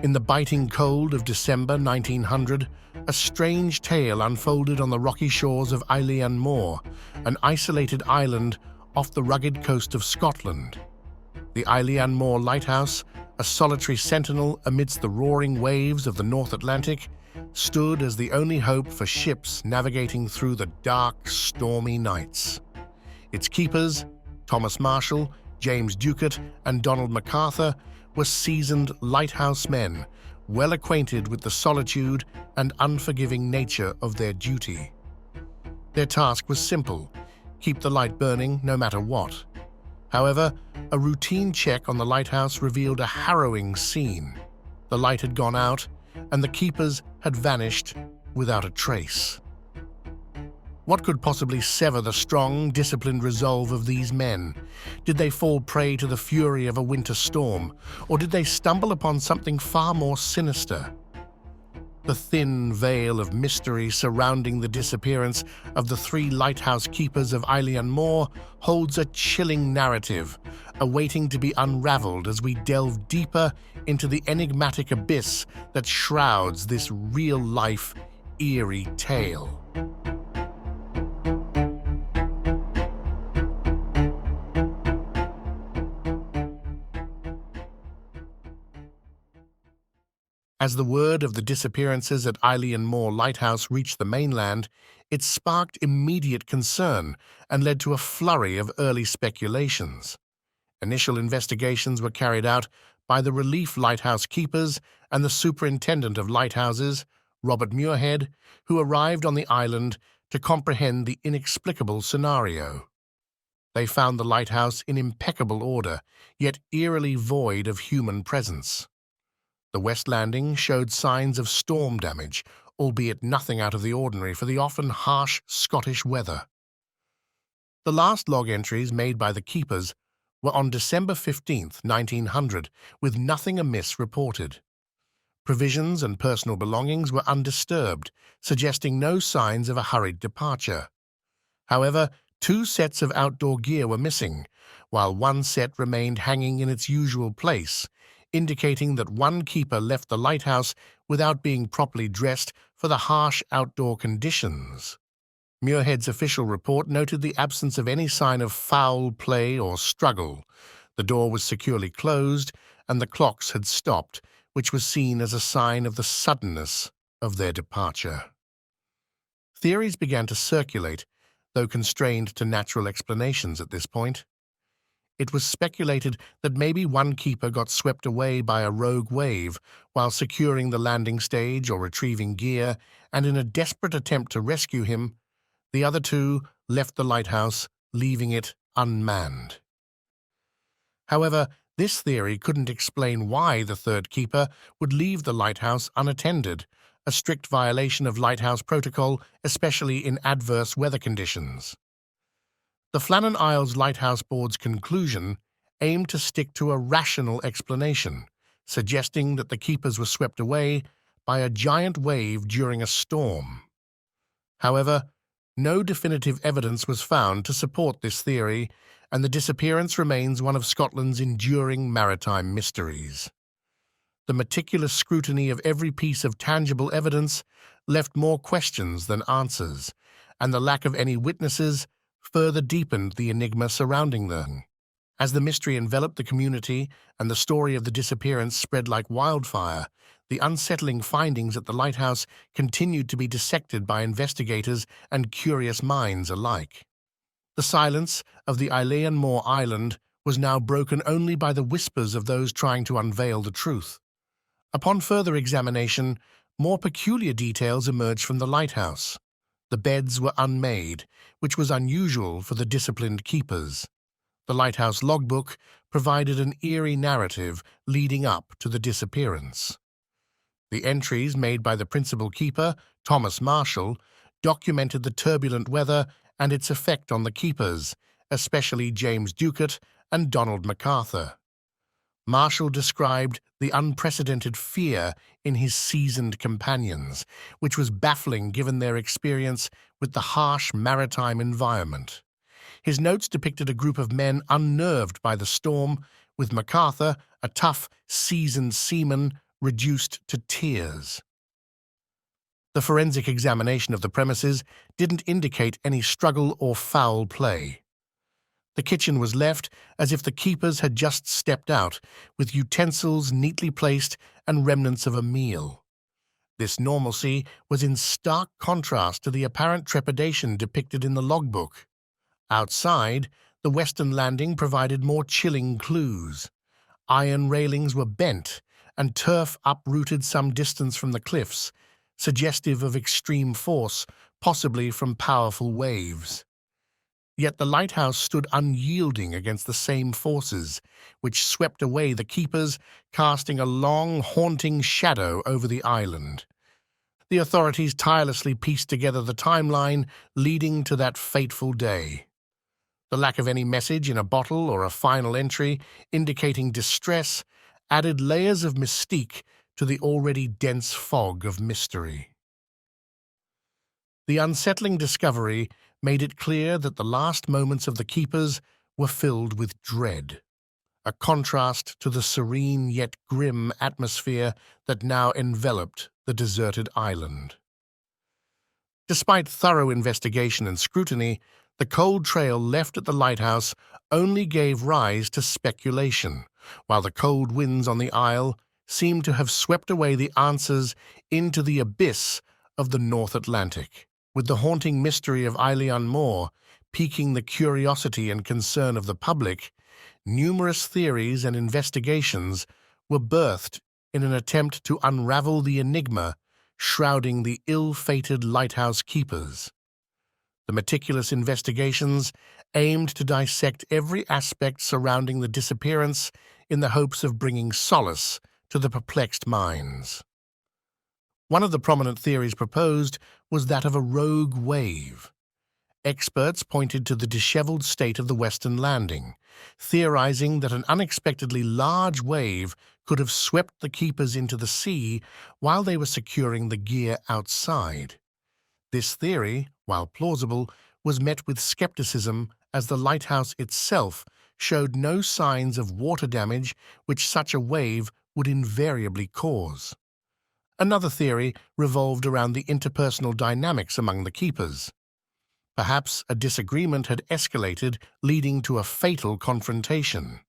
In the biting cold of December 1900, a strange tale unfolded on the rocky shores of Eilean Mor, an isolated island off the rugged coast of Scotland. The Eilean Mor Lighthouse, a solitary sentinel amidst the roaring waves of the North Atlantic, stood as the only hope for ships navigating through the dark, stormy nights. Its keepers, Thomas Marshall, James Ducat, and Donald MacArthur, were seasoned lighthouse men, well acquainted with the solitude and unforgiving nature of their duty. Their task was simple: keep the light burning no matter what. However, a routine check on the lighthouse revealed a harrowing scene. The light had gone out, and the keepers had vanished without a trace. What could possibly sever the strong, disciplined resolve of these men? Did they fall prey to the fury of a winter storm, or did they stumble upon something far more sinister? The thin veil of mystery surrounding the disappearance of the three lighthouse keepers of Eilean Mor holds a chilling narrative, awaiting to be unraveled as we delve deeper into the enigmatic abyss that shrouds this real-life, eerie tale. As the word of the disappearances at Eilean Mor Lighthouse reached the mainland, it sparked immediate concern and led to a flurry of early speculations. Initial investigations were carried out by the relief lighthouse keepers and the superintendent of lighthouses, Robert Muirhead, who arrived on the island to comprehend the inexplicable scenario. They found the lighthouse in impeccable order, yet eerily void of human presence. The west landing showed signs of storm damage, albeit nothing out of the ordinary for the often harsh Scottish weather. The last log entries made by the keepers were on December 15, 1900, with nothing amiss reported. Provisions and personal belongings were undisturbed, suggesting no signs of a hurried departure. However, 2 sets of outdoor gear were missing, while 1 set remained hanging in its usual place, indicating that one keeper left the lighthouse without being properly dressed for the harsh outdoor conditions. Muirhead's official report noted the absence of any sign of foul play or struggle. The door was securely closed, and the clocks had stopped, which was seen as a sign of the suddenness of their departure. Theories began to circulate, though constrained to natural explanations at this point. It was speculated that maybe one keeper got swept away by a rogue wave while securing the landing stage or retrieving gear, and in a desperate attempt to rescue him, the other 2 left the lighthouse, leaving it unmanned. However, this theory couldn't explain why the 3rd keeper would leave the lighthouse unattended, a strict violation of lighthouse protocol, especially in adverse weather conditions. The Flannan Isles Lighthouse Board's conclusion aimed to stick to a rational explanation, suggesting that the keepers were swept away by a giant wave during a storm. However, no definitive evidence was found to support this theory, and the disappearance remains one of Scotland's enduring maritime mysteries. The meticulous scrutiny of every piece of tangible evidence left more questions than answers, and the lack of any witnesses further deepened the enigma surrounding them. As the mystery enveloped the community and the story of the disappearance spread like wildfire, the unsettling findings at the lighthouse continued to be dissected by investigators and curious minds alike. The silence of the Eilean Mor Island was now broken only by the whispers of those trying to unveil the truth. Upon further examination, more peculiar details emerged from the lighthouse. The beds were unmade, which was unusual for the disciplined keepers. The lighthouse logbook provided an eerie narrative leading up to the disappearance. The entries made by the principal keeper, Thomas Marshall, documented the turbulent weather and its effect on the keepers, especially James Ducat and Donald MacArthur. Marshall described the unprecedented fear in his seasoned companions, which was baffling given their experience with the harsh maritime environment. His notes depicted a group of men unnerved by the storm, with MacArthur, a tough, seasoned seaman, reduced to tears. The forensic examination of the premises didn't indicate any struggle or foul play. The kitchen was left as if the keepers had just stepped out, with utensils neatly placed and remnants of a meal. This normalcy was in stark contrast to the apparent trepidation depicted in the logbook. Outside, the western landing provided more chilling clues. Iron railings were bent, and turf uprooted some distance from the cliffs, suggestive of extreme force, possibly from powerful waves. Yet the lighthouse stood unyielding against the same forces, which swept away the keepers, casting a long, haunting shadow over the island. The authorities tirelessly pieced together the timeline leading to that fateful day. The lack of any message in a bottle or a final entry indicating distress added layers of mystique to the already dense fog of mystery. The unsettling discovery made it clear that the last moments of the keepers were filled with dread, a contrast to the serene yet grim atmosphere that now enveloped the deserted island. Despite thorough investigation and scrutiny, the cold trail left at the lighthouse only gave rise to speculation, while the cold winds on the isle seemed to have swept away the answers into the abyss of the North Atlantic. With the haunting mystery of Eilean Mor piquing the curiosity and concern of the public, numerous theories and investigations were birthed in an attempt to unravel the enigma shrouding the ill-fated lighthouse keepers. The meticulous investigations aimed to dissect every aspect surrounding the disappearance in the hopes of bringing solace to the perplexed minds. One of the prominent theories proposed was that of a rogue wave. Experts pointed to the disheveled state of the western landing, theorizing that an unexpectedly large wave could have swept the keepers into the sea while they were securing the gear outside. This theory, while plausible, was met with skepticism as the lighthouse itself showed no signs of water damage which such a wave would invariably cause. Another theory revolved around the interpersonal dynamics among the keepers. Perhaps a disagreement had escalated, leading to a fatal confrontation.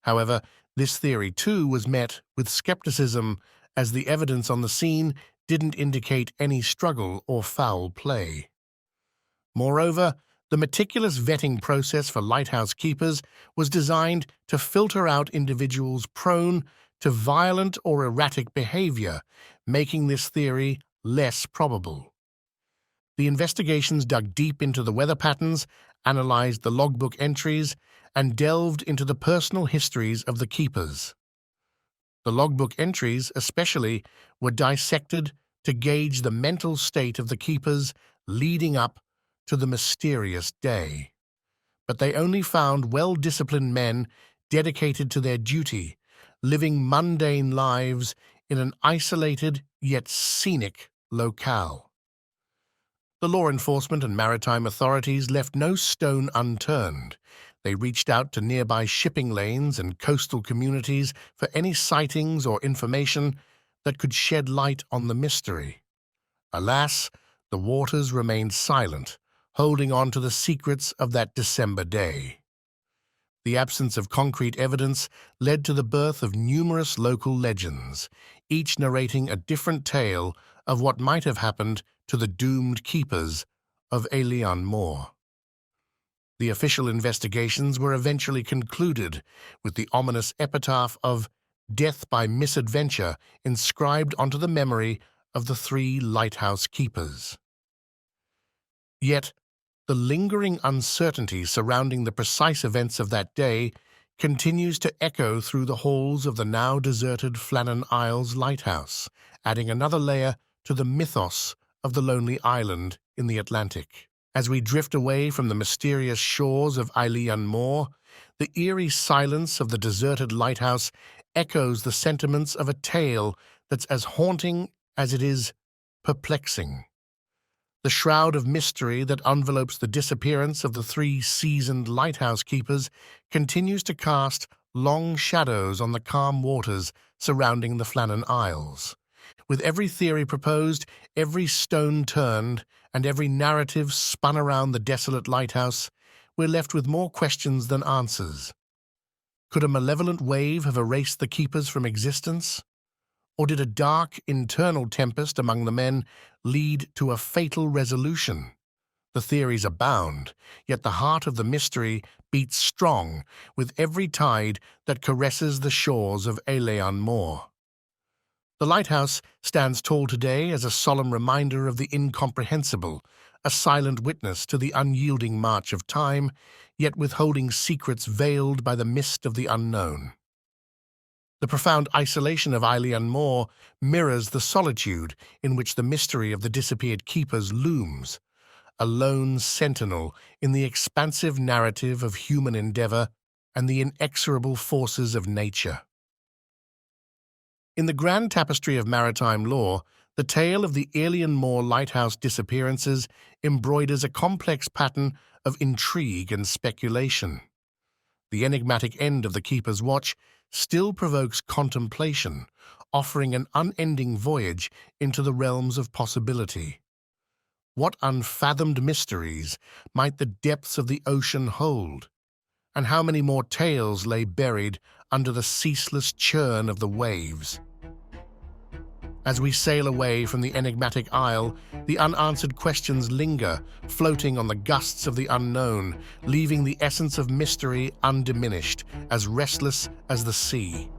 However, this theory too was met with skepticism as the evidence on the scene didn't indicate any struggle or foul play. Moreover, the meticulous vetting process for lighthouse keepers was designed to filter out individuals prone to violent or erratic behavior, making this theory less probable. The investigations dug deep into the weather patterns, analyzed the logbook entries, and delved into the personal histories of the keepers. The logbook entries, especially, were dissected to gauge the mental state of the keepers leading up to the mysterious day. But they only found well-disciplined men dedicated to their duty, living mundane lives in an isolated yet scenic locale. The law enforcement and maritime authorities left no stone unturned. They reached out to nearby shipping lanes and coastal communities for any sightings or information that could shed light on the mystery. Alas, the waters remained silent, holding on to the secrets of that December day. The absence of concrete evidence led to the birth of numerous local legends, each narrating a different tale of what might have happened to the doomed keepers of Eilean Mor. The official investigations were eventually concluded with the ominous epitaph of "Death by Misadventure" inscribed onto the memory of the 3 lighthouse keepers. Yet, the lingering uncertainty surrounding the precise events of that day continues to echo through the halls of the now deserted Flannan Isles lighthouse, adding another layer to the mythos of the lonely island in the Atlantic. As we drift away from the mysterious shores of Eilean Mor, the eerie silence of the deserted lighthouse echoes the sentiments of a tale that's as haunting as it is perplexing. The shroud of mystery that envelopes the disappearance of the 3 seasoned lighthouse keepers continues to cast long shadows on the calm waters surrounding the Flannan Isles. With every theory proposed, every stone turned, and every narrative spun around the desolate lighthouse, we're left with more questions than answers. Could a malevolent wave have erased the keepers from existence? Or did a dark, internal tempest among the men lead to a fatal resolution? The theories abound, yet the heart of the mystery beats strong with every tide that caresses the shores of Eilean Mor. The lighthouse stands tall today as a solemn reminder of the incomprehensible, a silent witness to the unyielding march of time, yet withholding secrets veiled by the mist of the unknown. The profound isolation of Eilean Mor mirrors the solitude in which the mystery of the disappeared keepers looms, a lone sentinel in the expansive narrative of human endeavor and the inexorable forces of nature. In the grand tapestry of maritime lore, the tale of the Eilean Mor Lighthouse disappearances embroiders a complex pattern of intrigue and speculation. The enigmatic end of the Keeper's Watch still provokes contemplation, offering an unending voyage into the realms of possibility. What unfathomed mysteries might the depths of the ocean hold? And how many more tales lay buried under the ceaseless churn of the waves? As we sail away from the enigmatic isle, the unanswered questions linger, floating on the gusts of the unknown, leaving the essence of mystery undiminished, as restless as the sea.